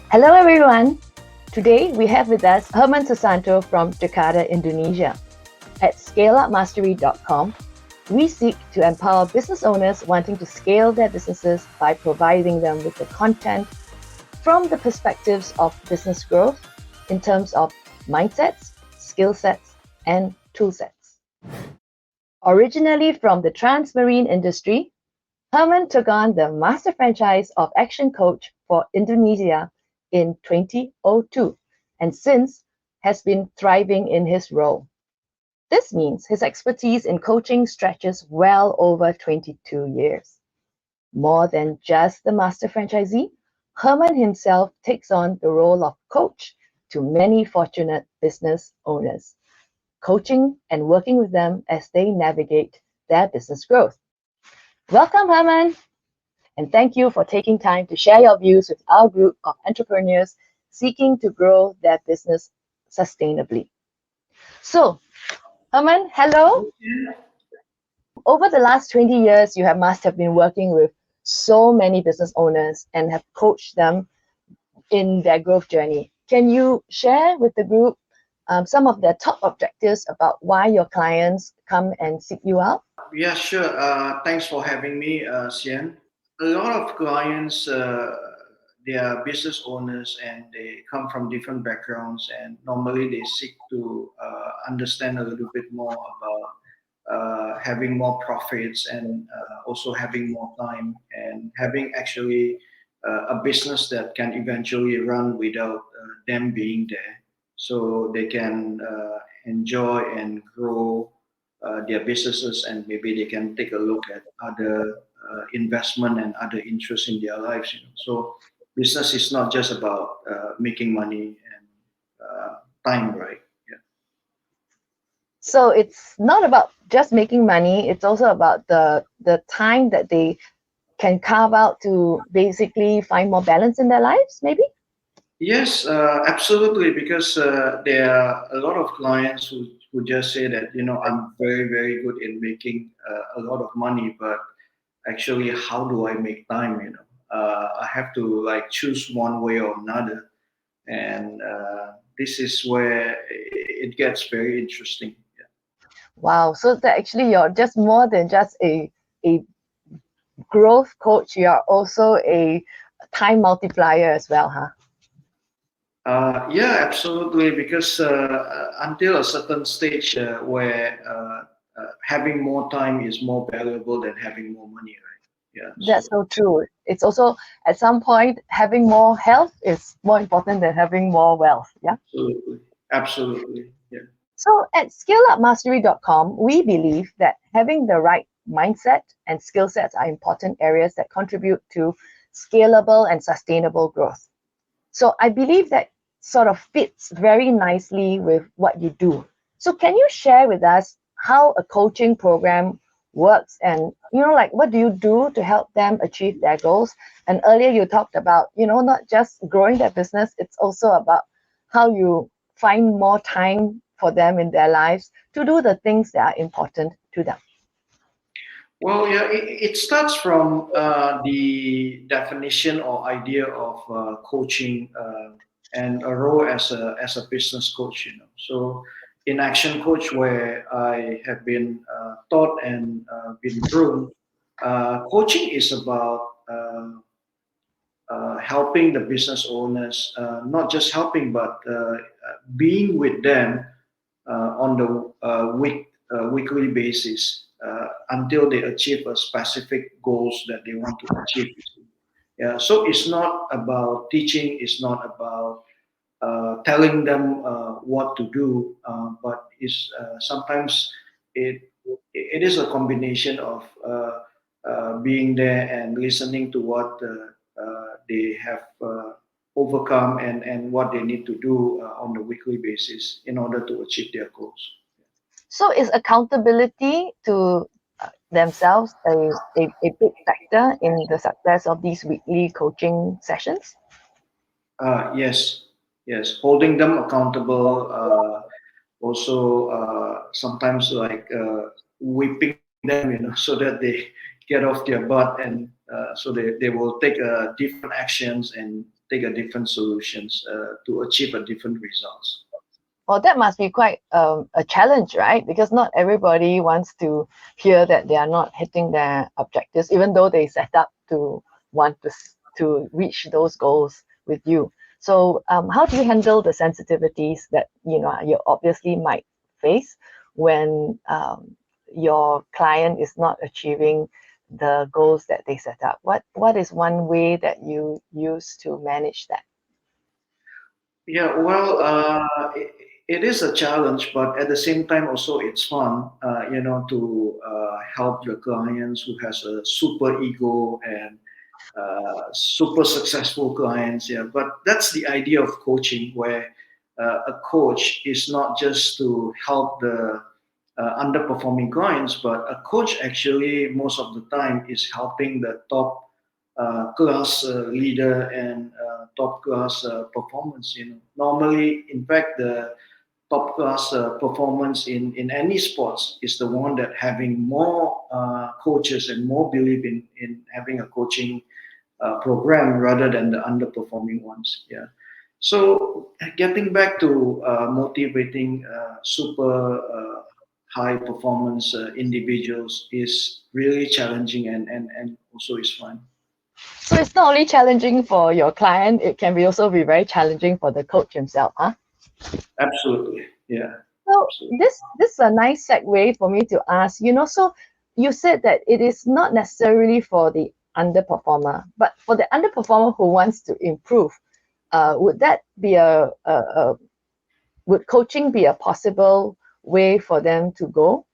Hello everyone! Today we have with us Herman Susanto from Jakarta, Indonesia. At ScaleUpMastery.com, we seek to empower business owners wanting to scale their businesses by providing them with the content from the perspectives of business growth in terms of mindsets, skill sets, and tool sets. Originally from the transmarine industry, Herman took on the master franchise of ActionCoach for Indonesia in 2002 and since has been thriving in his role. This means his expertise in coaching stretches well over 22 years. More than just the master franchisee, Herman himself takes on the role of coach to many fortunate business owners, coaching and working with them as they navigate their business growth. Welcome, Herman! And thank you for taking time to share your views with our group of entrepreneurs seeking to grow their business sustainably. So, Herman, hello. Over the last 20 years, you must have been working with so many business owners and have coached them in their growth journey. Can you share with the group some of their top objectives about why your clients come and seek you out? Yeah, sure. Thanks for having me, Sian. A lot of clients, they are business owners and they come from different backgrounds, and normally they seek to understand a little bit more about having more profits and also having more time and having actually a business that can eventually run without them being there. So they can enjoy and grow their businesses, and maybe they can take a look at other investment and other interests in their lives. So business is not just about making money and time, right? Yeah. So it's not about just making money, it's also about the time that they can carve out to basically find more balance in their lives, maybe? Yes, absolutely. Because there are a lot of clients who just say that, I'm very, very good in making a lot of money, but actually, how do I make time? I have to like choose one way or another, and this is where it gets very interesting. Wow. So that actually you're just more than just a growth coach, you are also a time multiplier as well, huh? Yeah, absolutely. Because until a certain stage where having more time is more valuable than having more money, right? Yeah. That's So so true. It's also at some point having more health is more important than having more wealth. Yeah. absolutely, absolutely. Yeah. So at scaleupmastery.com, we believe that having the right mindset and skill sets are important areas that contribute to scalable and sustainable growth. So I believe that sort of fits very nicely with what you do. So can you share with us how a coaching program works and like what do you do to help them achieve their goals? And earlier you talked about, not just growing their business, it's also about how you find more time for them in their lives to do the things that are important to them. Well, yeah, it starts from the definition or idea of coaching and a role as a business coach. So in Action Coach, where I have been taught and been groomed, coaching is about helping the business owners, not just helping, but being with them on the weekly basis until they achieve a specific goals that they want to achieve. Yeah, so it's not about teaching, it's not about telling them what to do, but it's sometimes it it is a combination of being there and listening to what they have overcome and what they need to do on a weekly basis in order to achieve their goals. So is accountability to themselves a big factor in the success of these weekly coaching sessions? Yes, yes, holding them accountable. Also, sometimes like whipping them, so that they get off their butt and so they will take different actions and take a different solutions to achieve a different results. Well, that must be quite a challenge, right? Because not everybody wants to hear that they are not hitting their objectives, even though they set up to want to reach those goals with you. So, how do you handle the sensitivities that you obviously might face when your client is not achieving the goals that they set up? What is one way that you use to manage that? Yeah, well, it is a challenge, but at the same time, also it's fun, to help your clients who has a super ego and super successful clients. Yeah, but that's the idea of coaching, where a coach is not just to help the underperforming clients, but a coach actually most of the time is helping the top class leader and top class performance. Normally, in fact, the top class performance in any sports is the one that having more coaches and more believe in having a coaching program rather than the underperforming ones. Yeah. So getting back to motivating super high performance individuals is really challenging and also is fun. So it's not only challenging for your client, it can be also be very challenging for the coach himself, huh? Absolutely. Yeah. So Absolutely. this is a nice segue for me to ask, so you said that it is not necessarily for the underperformer, but for the underperformer who wants to improve, would that be would coaching be a possible way for them to go?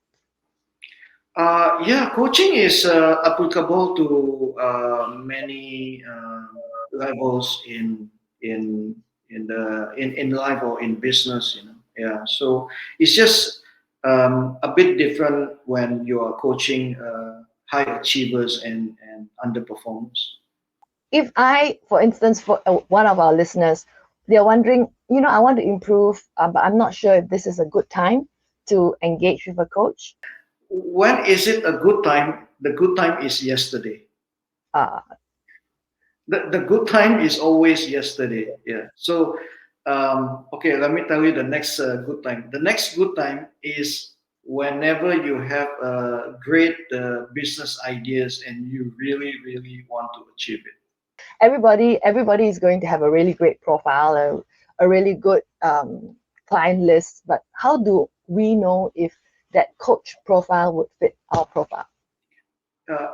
Yeah, coaching is applicable to many levels in life or in business. Yeah. So it's just a bit different when you are coaching high achievers and underperformers. If I, for instance, for one of our listeners, they're wondering, I want to improve, but I'm not sure if this is a good time to engage with a coach. When is it a good time? The good time is yesterday. Uh, The good time is always yesterday. Yeah. So, okay, let me tell you the next good time. The next good time is whenever you have great business ideas and you really, really want to achieve it. everybody is going to have a really great profile, a really good client list, but how do we know if that coach profile would fit our profile?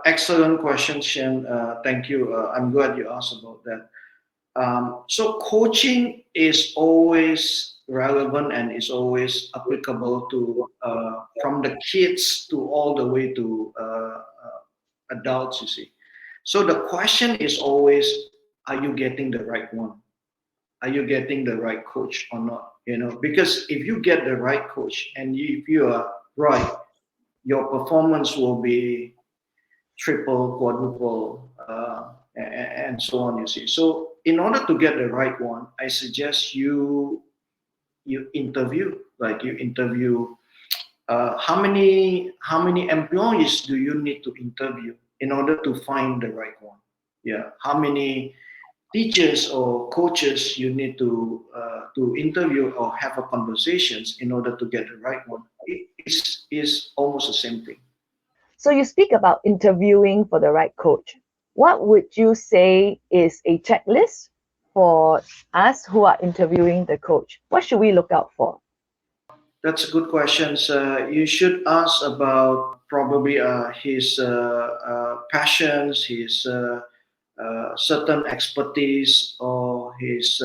Excellent question, Shen. Thank you. I'm glad you asked about that. So coaching is always relevant and is always applicable to from the kids to all the way to adults. You see, so the question is always: are you getting the right one? Are you getting the right coach or not? Because if you get the right coach and if you are right, your performance will be triple, quadruple, and so on. You see, so in order to get the right one, I suggest you interview, like you interview. How many employees do you need to interview in order to find the right one? Yeah, how many teachers or coaches you need to interview or have a conversations in order to get the right one? Is almost the same thing. So you speak about interviewing for the right coach. What would you say is a checklist for us who are interviewing the coach? What should we look out for? That's a good question. You should ask about probably his passions, his certain expertise, or his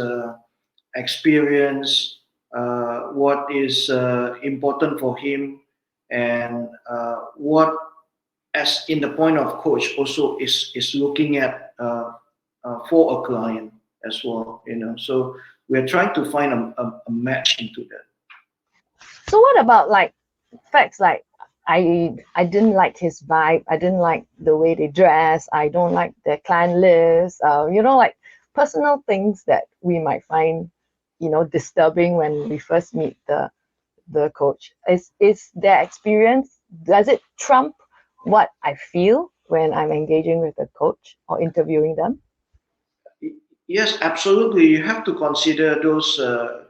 experience, what is important for him, and what, as in the point of coach, also is looking at for a client as well. So we're trying to find a match into that. So what about like facts like I didn't like his vibe, I didn't like the way they dress, I don't like their client list, like personal things that we might find, disturbing when we first meet the coach. Is their experience, does it trump what I feel when I'm engaging with a coach or interviewing them? Yes, absolutely. You have to consider those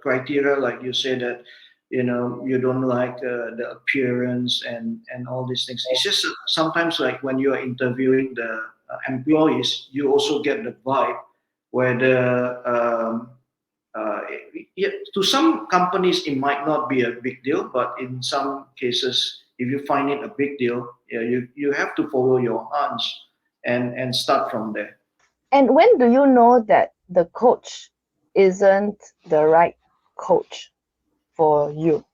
criteria, like you said that you don't like the appearance and all these things. It's just sometimes like when you are interviewing the employees, you also get the vibe whether uh, yeah, to some companies it might not be a big deal, but in some cases, if you find it a big deal, yeah, you have to follow your hunch and start from there. And when do you know that the coach isn't the right coach for you?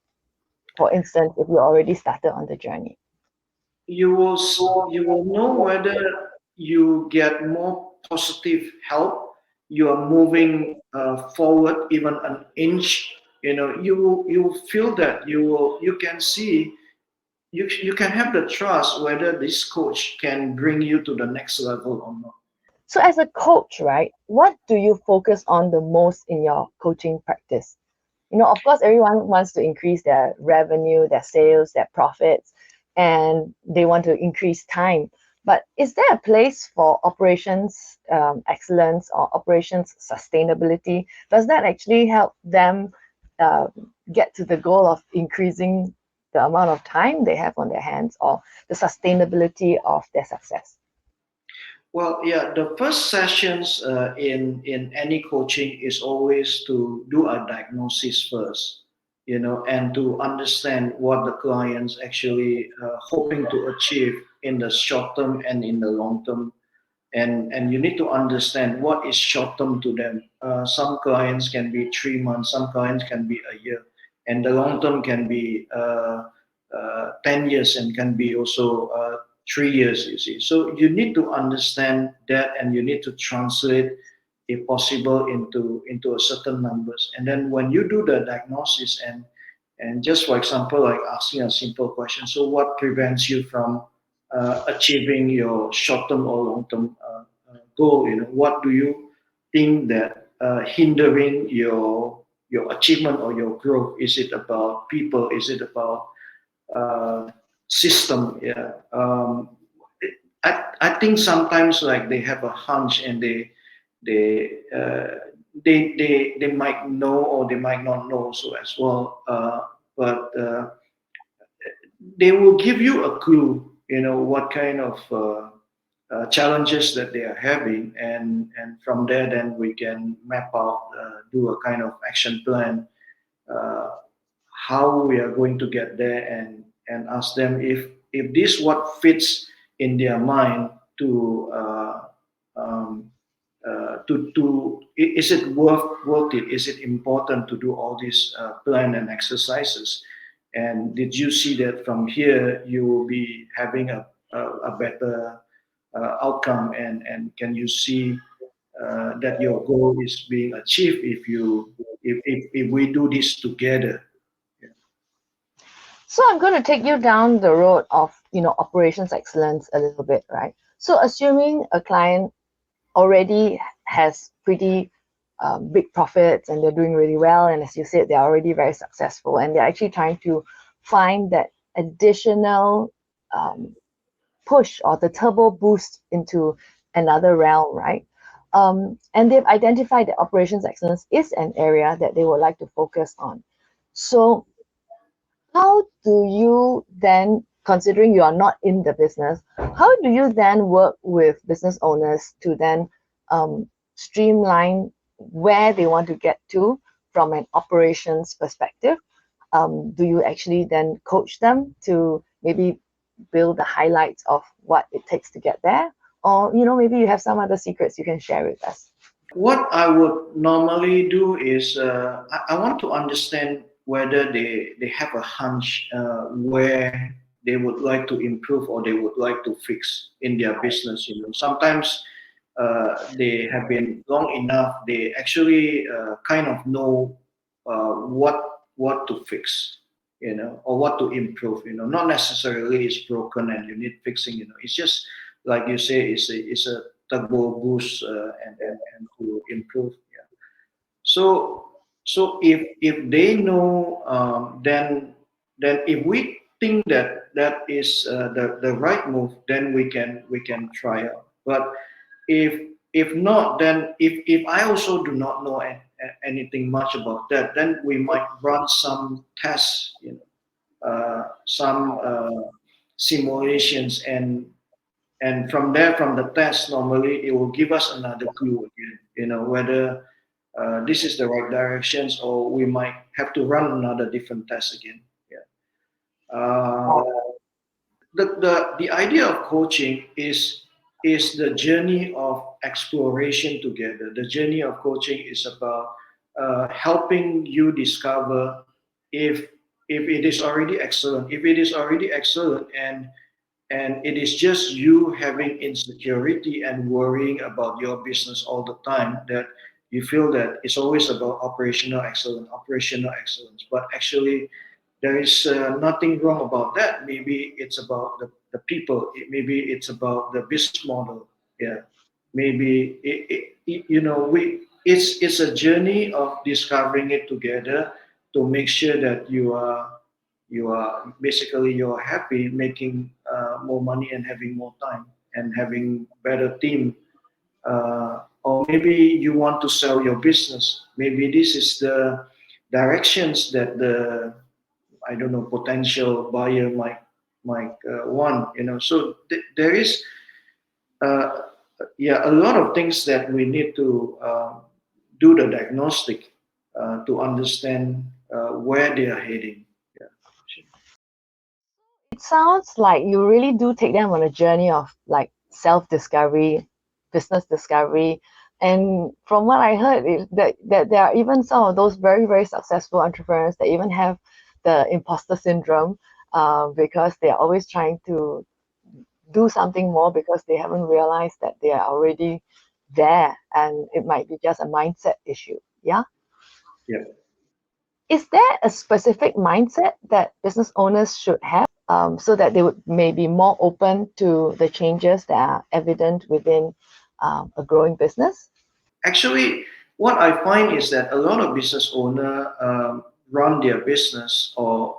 For instance, if you already started on the journey. You will know whether you get more positive help. You are moving forward even an inch. You will feel that you can see you can have the trust whether this coach can bring you to the next level or not. So, as a coach, right, what do you focus on the most in your coaching practice? Of course, everyone wants to increase their revenue, their sales, their profits, and they want to increase time. But is there a place for operations excellence or operations sustainability? Does that actually help them uh, get to the goal of increasing the amount of time they have on their hands or the sustainability of their success? Well, yeah, the first sessions in any coaching is always to do a diagnosis first, and to understand what the clients actually hoping to achieve in the short term and in the long term, and you need to understand what is short term to them. Some clients can be 3 months, some clients can be a year, and the long term can be 10 years and can be also 3 years. You see, so you need to understand that, and you need to translate, if possible, into a certain numbers. And then when you do the diagnosis and just for example, like asking a simple question, so what prevents you from achieving your short-term or long-term goal? What do you think that hindering your achievement or your growth? Is it about people? Is it about uh, system? Yeah. I think sometimes like they have a hunch and they they might know or they might not know so as well. But they will give you a clue, what kind of challenges that they are having, and from there, then we can map out, do a kind of action plan, uh, how we are going to get there, and ask them if this what fits in their mind to. Is it worth it? Is it important to do all these plan and exercises? And did you see that from here you will be having a better outcome? And can you see that your goal is being achieved if we do this together? Yeah. So I'm going to take you down the road of, operations excellence a little bit, right? So assuming a client already has pretty big profits and they're doing really well, and as you said, they're already very successful, and they're actually trying to find that additional um, push or the turbo boost into another realm, right? And they've identified that operations excellence is an area that they would like to focus on. So how do you then, considering you are not in the business, how do you then work with business owners to then streamline where they want to get to from an operations perspective? Do you actually then coach them to maybe build the highlights of what it takes to get there? Or, maybe you have some other secrets you can share with us. What I would normally do is I want to understand whether they have a hunch where they would like to improve or they would like to fix in their business. Sometimes they have been long enough. They actually kind of know what to fix, or what to improve. Not necessarily it's broken and you need fixing. It's just like you say, it's a turbo boost, and to improve. Yeah. So if they know, then if we think that that is the right move, then we can try out. But if If not, then if I also do not know anything much about that, then we might run some tests, some simulations, and from there, from the test, normally it will give us another clue again, whether this is the right directions, or we might have to run another different test again. Yeah. Uh, the idea of coaching is the journey of exploration together. The journey of coaching is about helping you discover if if it is already excellent. If it is already excellent, and it is just you having insecurity and worrying about your business all the time, that you feel that it's always about operational excellence, but actually there is nothing wrong about that. Maybe it's about the people. Maybe it's about the business model. Yeah. Maybe it's a journey of discovering it together to make sure that you are basically you're happy, making more money and having more time and having better team. Or maybe you want to sell your business. Maybe this is the directions that the, I don't know, potential buyer might want. So there is uh, yeah, a lot of things that we need to do the diagnostic to understand where they are heading. Yeah. It sounds like you really do take them on a journey of like self-discovery, business discovery. And from what I heard, that there are even some of those very, very successful entrepreneurs that even have the imposter syndrome, because they're always trying to do something more because they haven't realized that they are already there, and it might be just a mindset issue. Yeah. Yeah. Is there a specific mindset that business owners should have, so that they would maybe more open to the changes that are evident within a growing business? Actually, what I find is that a lot of business owner run their business or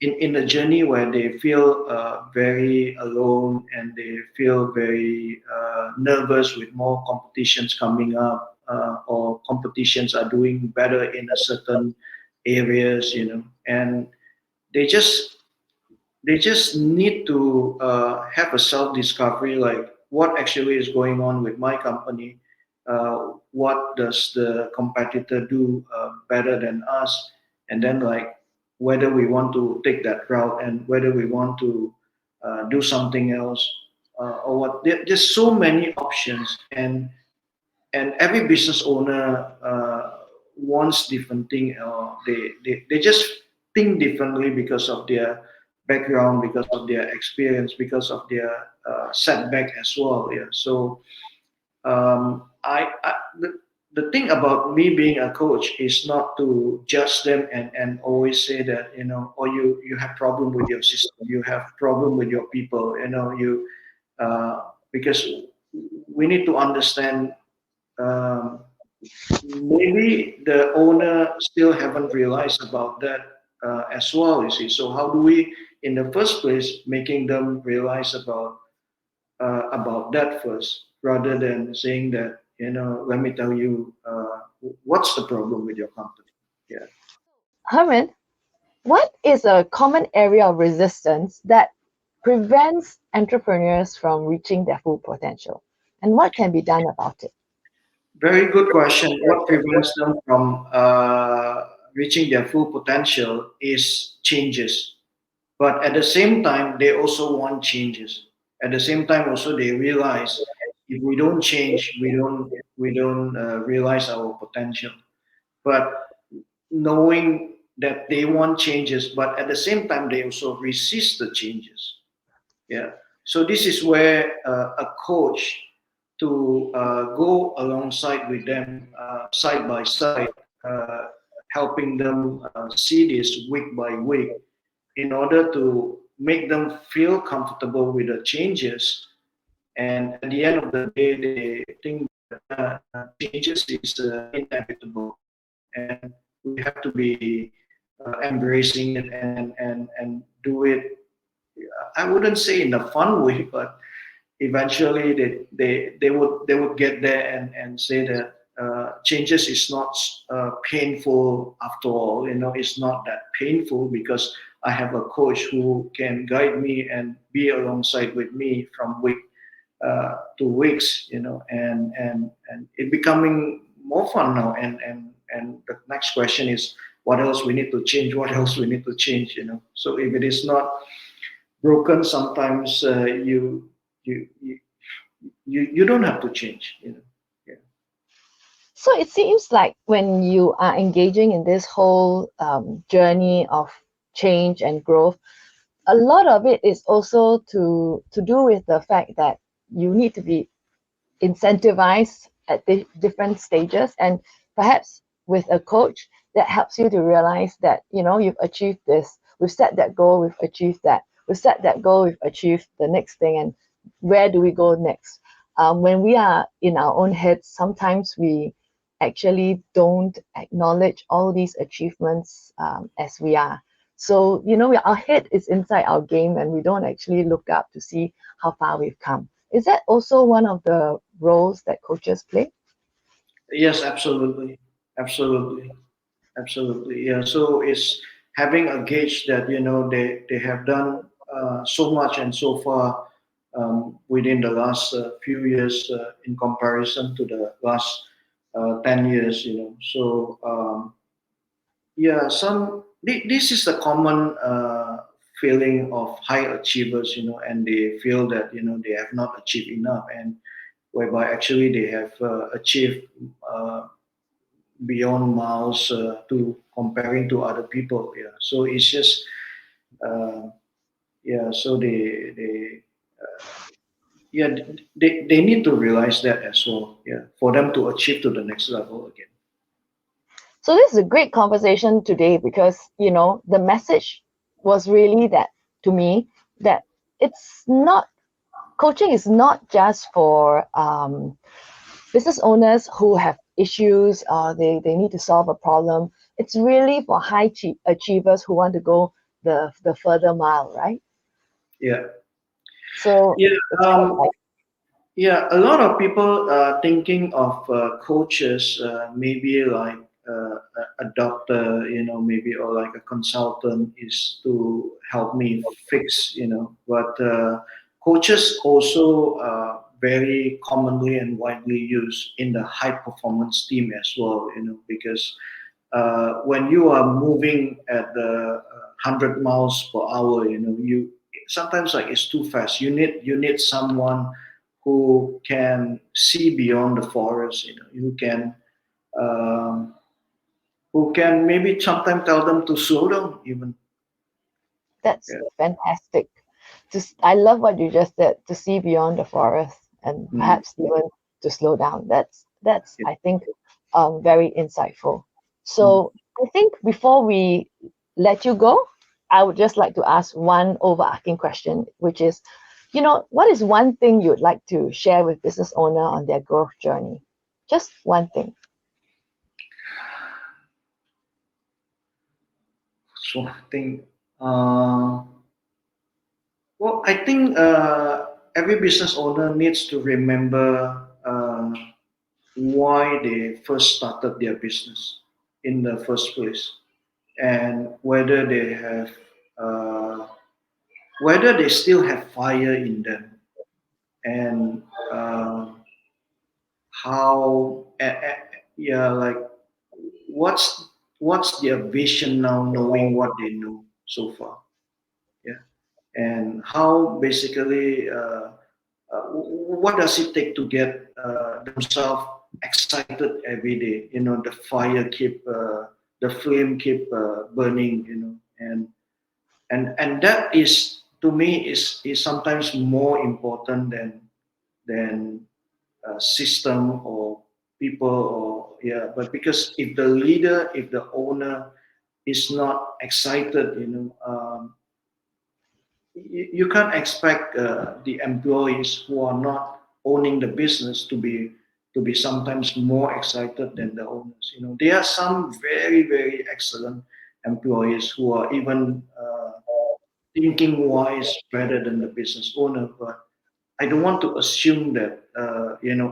in a journey where they feel very alone, and they feel very nervous with more competitions coming up, or competitions are doing better in a certain areas, and they just they just need to have a self discovery, like what actually is going on with my company, what does the competitor do better than us, and then like whether we want to take that route and whether we want to do something else, or what. There's so many options, and every business owner wants different thing. They just think differently because of their background, because of their experience, because of their setback as well. Yeah. So the thing about me being a coach is not to judge them and always say that, or you have problem with your system, you have problem with your people, because we need to understand, um, maybe the owner still haven't realized about that as well. You see, so how do we, in the first place, making them realize about that first, rather than saying that, let me tell you what's the problem with your company. Yeah. Herman, what is a common area of resistance that prevents entrepreneurs from reaching their full potential? And what can be done about it? Very good question. What prevents them from reaching their full potential is changes. But at the same time, they also want changes. At the same time, also they realize if we don't change, we don't realize our potential. But knowing that they want changes, but at the same time, they also resist the changes. Yeah. So this is where a coach to go alongside with them, side by side, uh, helping them see this week by week, in order to make them feel comfortable with the changes. And at the end of the day, they think that changes is inevitable, and we have to be embracing it and do it. I wouldn't say in a fun way, but eventually they would get there and say that changes is not painful after all. It's not that painful because I have a coach who can guide me and be alongside with me from week to weeks. And it becoming more fun now. And the next question is, what else we need to change? What else we need to change? So if it is not broken, sometimes you you don't have to change. Yeah. So it seems like when you are engaging in this whole journey of change and growth, a lot of it is also to do with the fact that you need to be incentivized at different stages, and perhaps with a coach that helps you to realize that you've achieved this, we've set that goal, we've achieved that, we've set that goal, we've achieved the next thing, and where do we go next? When we are in our own heads, sometimes we actually don't acknowledge all these achievements as we are. So our head is inside our game, and we don't actually look up to see how far we've come. Is that also one of the roles that coaches play? Yes, absolutely, absolutely, absolutely. Yeah. So it's having a gauge that they have done so much and so far within the last few years in comparison to the last 10 years. So yeah, this is the common feeling of high achievers. And they feel that they have not achieved enough, and whereby actually they have achieved beyond miles to comparing to other people. Yeah, so it's just uh, yeah. So yeah, they need to realize that as well. Yeah, for them to achieve to the next level again. So this is a great conversation today because the message was really that, to me, that it's not coaching is not just for business owners who have issues, they need to solve a problem. It's really for achievers who want to go the further mile, right? Yeah, So yeah. it's quite like, Yeah, a lot of people thinking of coaches, maybe like a doctor, maybe, or like a consultant is to help me fix. But coaches also very commonly and widely used in the high performance team as well, because when you are moving at the 100 miles per hour, you sometimes like it's too fast. You need someone who can see beyond the forest, um, who can maybe sometimes tell them to slow down even. that's Yeah. fantastic. Just I love what you just said, to see beyond the forest and Mm. perhaps even to slow down. That's Yeah. I think very insightful. Mm. So I think before we let you go, I would just like to ask one overarching question, which is, what is one thing you'd like to share with business owner on their growth journey? Just one thing. So I think, well, I think every business owner needs to remember why they first started their business in the first place, and uh, whether they still have fire in them, and how yeah, like what's their vision now, knowing what they know so far. Yeah, and how basically what does it take to get themselves excited every day, the fire keep the flame keep burning, and that is, to me, is sometimes more important than system or people, or yeah. But because if the leader, if the owner is not excited, you can't expect the employees who are not owning the business to be sometimes more excited than the owners. There are some very very excellent employees who are even thinking wise better than the business owner, but I don't want to assume that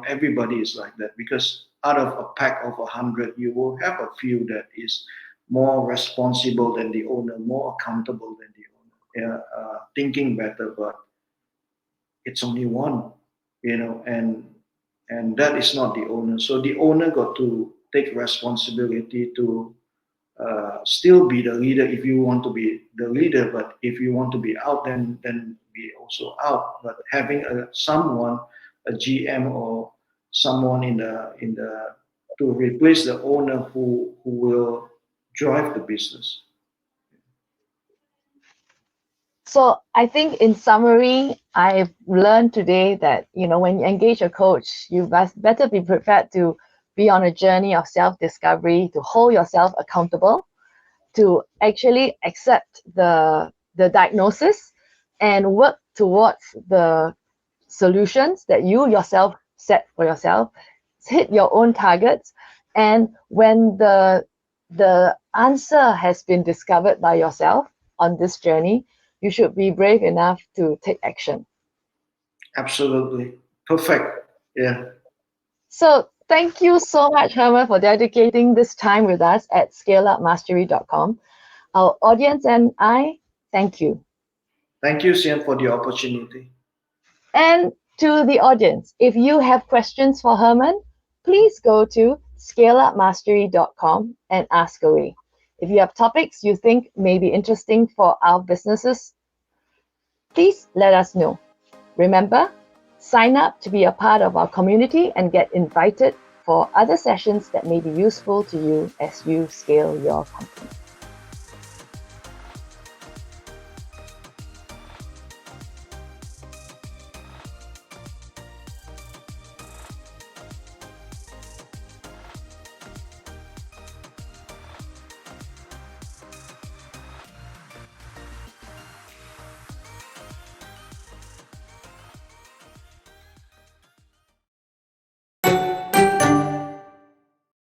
everybody is like that, because out of a pack of 100, you will have a few that is more responsible than the owner, more accountable than the owner, thinking better. But it's only one, and that is not the owner. So the owner got to take responsibility to still be the leader if you want to be the leader. But if you want to be out, then be also out. But having someone, a GM or someone in the to replace the owner who will drive the business. So I think in summary, I've learned today that, when you engage a coach, you must better be prepared to be on a journey of self-discovery, to hold yourself accountable, to actually accept the diagnosis and work towards the solutions that you yourself set for yourself, hit your own targets. And when the answer has been discovered by yourself on this journey, you should be brave enough to take action. Absolutely perfect. Yeah. So thank you so much, Herman, for dedicating this time with us at scaleupmastery.com. Our audience and I thank you. Thank you, Sian, for the opportunity. And to the audience, if you have questions for Herman, please go to scaleupmastery.com and ask away. If you have topics you think may be interesting for our businesses, please let us know. Remember, sign up to be a part of our community and get invited for other sessions that may be useful to you as you scale your company.